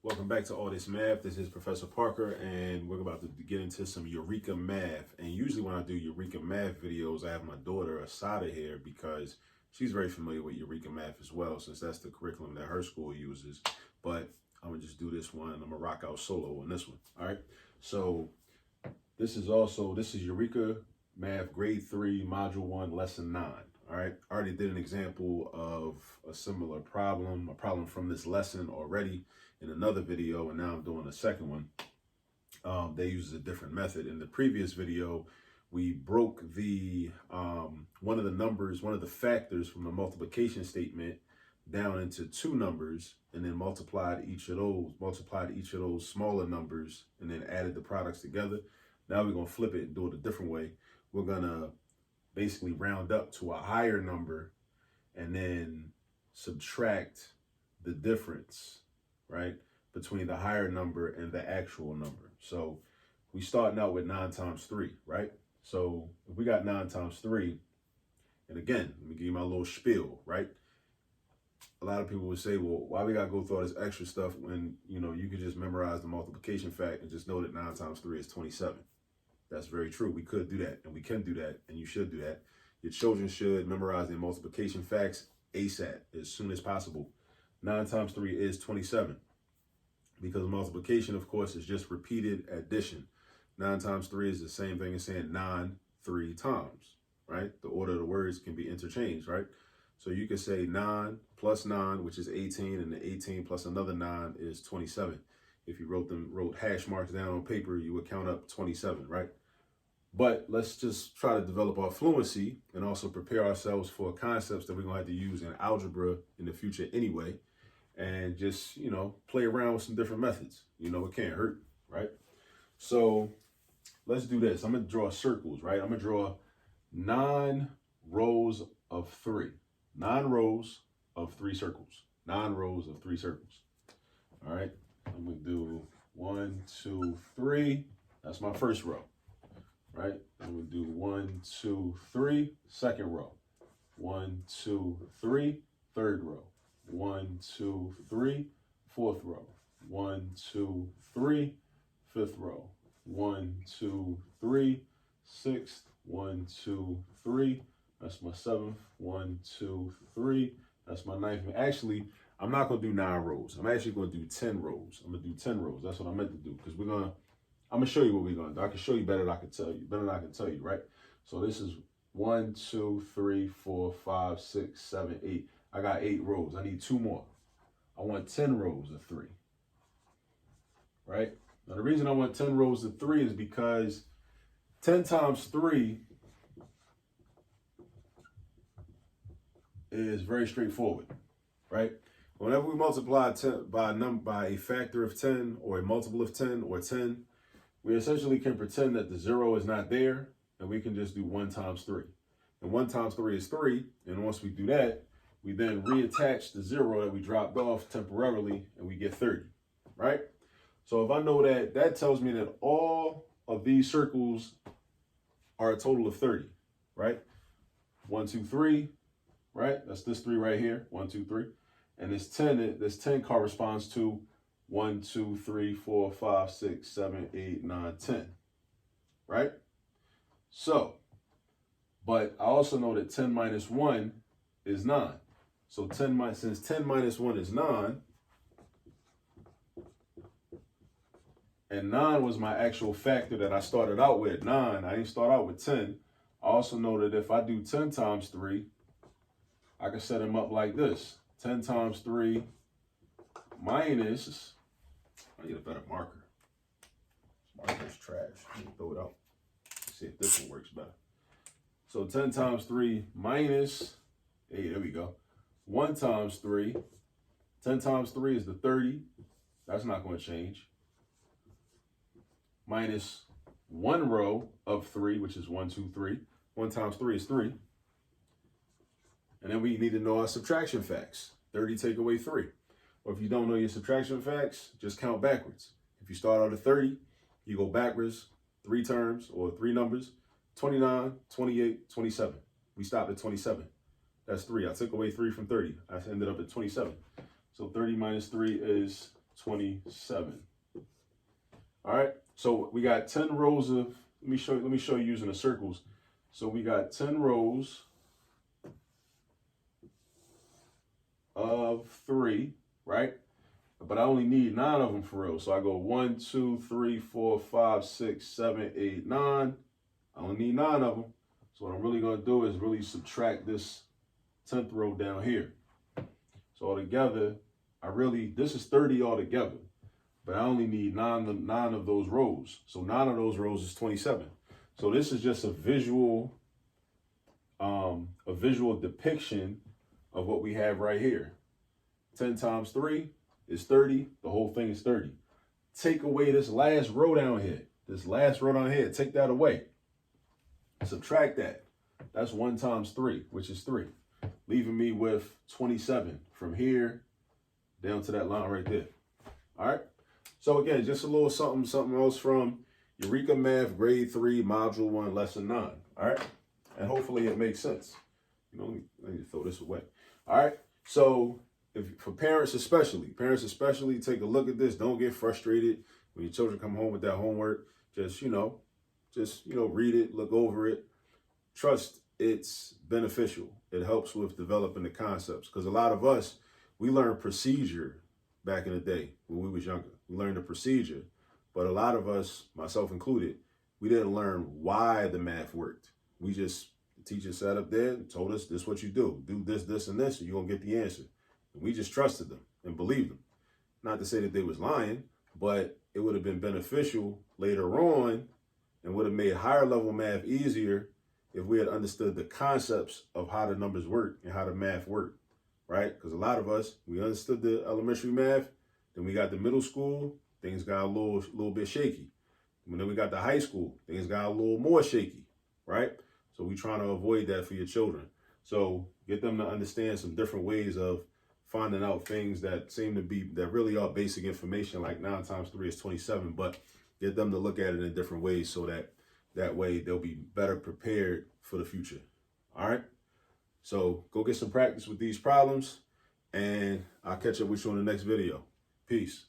Welcome back to All This Math. This is Professor Parker, and we're about to get into some Eureka math. And usually when I do Eureka math videos, I have my daughter Asada here because she's very familiar with Eureka math as well, since that's the curriculum that her school uses. But I'm gonna just do this one, and I'm gonna rock out solo on this one. All right. So this is Eureka Math Grade 3, Module 1, Lesson 9. All right. I already did an example of a similar problem, a problem from this lesson already in another video, and now I'm doing a second one. They use a different method. In the previous video, we broke the one of the factors from the multiplication statement down into two numbers, and then multiplied each of those smaller numbers, and then added the products together. Now we're gonna flip it and do it a different way. We're gonna basically round up to a higher number and then subtract the difference, right, between the higher number and the actual number. So we starting out with 9 times 3, right? So if we got 9 times 3, and again, let me give you my little spiel, right? A lot of people would say, well, why we gotta go through all this extra stuff when, you could just memorize the multiplication fact and just know that 9 times 3 is 27. That's very true. We could do that, and we can do that, and you should do that. Your children should memorize their multiplication facts ASAP, as soon as possible. 9 times 3 is 27. Because multiplication, of course, is just repeated addition. 9 times 3 is the same thing as saying 9 3 times, right? The order of the words can be interchanged, right? So you could say 9 plus 9, which is 18, and the 18 plus another 9 is 27. If you wrote hash marks down on paper, you would count up 27, right? But let's just try to develop our fluency and also prepare ourselves for concepts that we're going to have to use in algebra in the future anyway. And just, play around with some different methods. It can't hurt, right? So let's do this. I'm going to draw circles, right? I'm going to draw 9 rows of 3. 9 rows of 3 circles. 9 rows of 3 circles. All right. I'm going to do 1, 2, 3. That's my first row, right? I'm going to do 1, 2, 3, second row. 1, 2, 3, third row. 1, 2, 3, fourth row. 1, 2, 3, fifth row. 1, 2, 3, sixth. 1, 2, 3. That's my seventh. 1, 2, 3. That's my ninth. Actually, I'm not going to do 9 rows. I'm actually going to do 10 rows. I'm going to do 10 rows. That's what I meant to do, because I'm going to show you what we're going to do. I can show you better than I can tell you, right? So this is 1, 2, 3, 4, 5, 6, 7, 8. I got 8 rows. I need 2 more. I want 10 rows of 3, right? Now, the reason I want 10 rows of 3 is because 10 times 3 is very straightforward, right? Whenever we multiply 10 by a factor of 10 or a multiple of 10 or 10, we essentially can pretend that the 0 is not there, and we can just do 1 times 3. And 1 times 3 is 3, and once we do that, we then reattach the 0 that we dropped off temporarily, and we get 30, right? So if I know that, that tells me that all of these circles are a total of 30, right? 1, 2, 3, right? That's this 3 right here, 1, 2, 3. And this 10 corresponds to 1, 2, 3, 4, 5, 6, 7, 8, 9, 10, right? So, but I also know that 10 minus 1 is 9. So since 10 minus 1 is 9, and 9 was my actual factor that I started out with, 9, I didn't start out with 10. I also know that if I do 10 times 3, I can set them up like this. 10 times 3 minus, I need a better marker. This marker's trash. Let me throw it out. Let's see if this one works better. So 10 times 3 minus, hey, there we go. 1 times 3. 10 times 3 is the 30. That's not going to change. Minus 1 row of 3, which is 1, 2, 3. 1 times 3 is 3. And then we need to know our subtraction facts. 30 take away 3. Or if you don't know your subtraction facts, just count backwards. If you start out at 30, you go backwards 3 terms or 3 numbers. 29, 28, 27. We stopped at 27. That's 3. I took away 3 from 30. I ended up at 27. So 30 minus 3 is 27. All right, so we got 10 rows of, let me show you using the circles. So we got 10 rows of 3, right? But I only need 9 of them for real. So I go 1, 2, 3, 4, 5, 6, 7, 8, 9. I only need 9 of them. So what I'm really gonna do is really subtract this 10th row down here. So altogether, this is 30 altogether, but I only need 9 of those rows. So 9 of those rows is 27. So this is just a visual depiction of what we have right here. 10 times 3 is 30. The whole thing is 30. Take away this last row down here. Take that away. Subtract that. That's 1 times 3, which is 3. Leaving me with 27 from here down to that line right there. All right. So again, just a little something else from Eureka Math, grade 3, module 1, lesson 9. All right. And hopefully it makes sense. You know, let me throw this away. All right. So for parents especially, take a look at this. Don't get frustrated when your children come home with that homework. Just read it, look over it. Trust it's beneficial. It helps with developing the concepts, because a lot of us, we learned procedure back in the day when we was younger. We learned the procedure, but a lot of us, myself included, we didn't learn why the math worked. The teacher sat up there and told us, this is what you do this, this, and this, and you're gonna get the answer. And we just trusted them and believed them. Not to say that they was lying, but it would have been beneficial later on and would have made higher level math easier if we had understood the concepts of how the numbers work and how the math worked, right? Because a lot of us, we understood the elementary math, then we got to middle school, things got a little bit shaky. And then we got to high school, things got a little more shaky, right? So we trying to avoid that for your children. So get them to understand some different ways of finding out things that really are basic information, like 9 times 3 is 27, but get them to look at it in different ways so that way they'll be better prepared for the future. All right. So go get some practice with these problems, and I'll catch up with you on the next video. Peace.